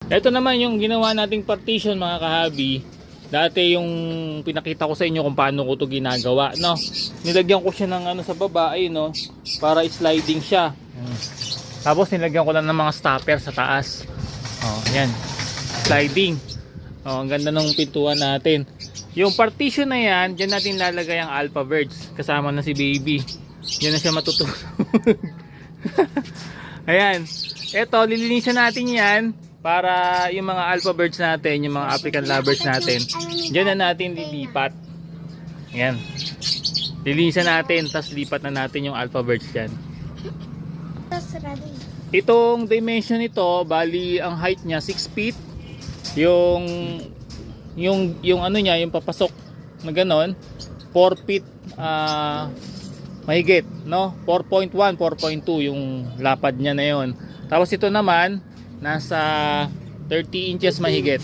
Ito naman yung ginawa nating partition mga kahabi. Dati yung pinakita ko sa inyo kung paano ko to ginagawa, no. Nilagyan ko siya ng ano sa baba, ay no, para sliding siya. Tapos nilagyan ko lang ng mga stopper sa taas. Oh, yan. Sliding. Oh, ang ganda ng pintuan natin. Yung partition na yan, diyan natin lalagay ang alpha birds kasama na si baby. Diyan na siya matutulog. Ayan. Ito, lilinisan natin yan. Para yung mga alpha birds natin, yung mga African lovebirds natin, dyan na natin lilipat. Yan. Lilinisan natin, tapos lipat na natin yung alpha birds dyan. Itong dimension nito, bali ang height niya 6 feet. Yung ano niya, yung papasok na ganon, 4 feet mahigit, no? 4.1, 4.2 yung lapad niya na yon. Tapos ito naman, nasa 30 inches mahigit,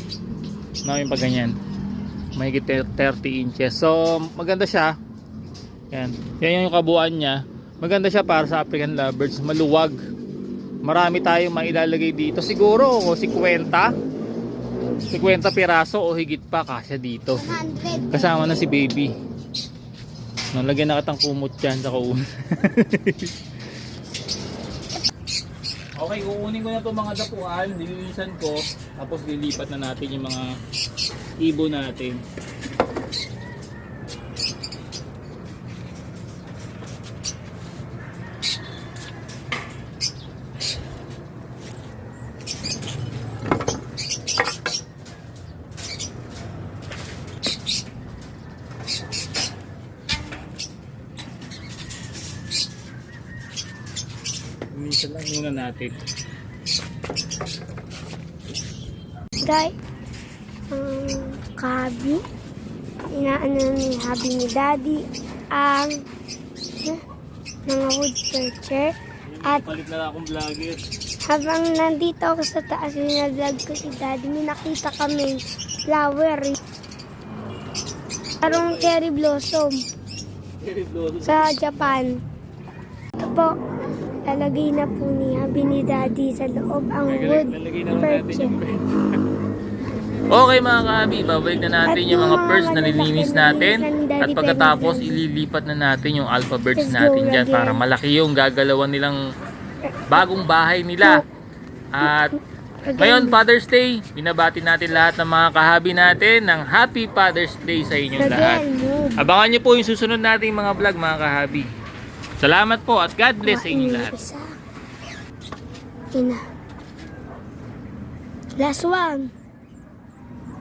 no, yung pag ganyan mahigit 30 inches. So maganda siya. Yan yung kabuuan niya. Maganda siya para sa African lovebirds. Maluwag, marami tayong mailalagay dito. Siguro 50 piraso o higit pa kasya dito. Kasama na si baby, no, lagyan na kitang kumot dyan sa kaun. Okay, kukunin ko na itong mga dapuan, nililisan ko, tapos lilipat na natin yung mga ibo natin. Lilisan lang muna natin. Guys, kahabi, inaano ni habi ni daddy ang mga woodpecker. At Palit na akong vlogger. habang nandito ako sa taas, vlog ko si daddy, may nakita kami flower. Parang cherry blossom sa Japan. Ito po, lalagay na po ni habi ni daddy sa loob ang woodpecker. Okay mga kahabi, babalik na natin yung mga birds na nilinis natin. At pagkatapos ililipat na natin yung alpha birds natin dyan para malaki yung gagalawan nilang bagong bahay nila. At ngayon Father's Day, binabati natin lahat ng mga kahabi natin ng Happy Father's Day sa inyong lahat. Abangan nyo po yung susunod nating mga vlog mga kahabi. Salamat po at God bless sa inyong lahat. Last one.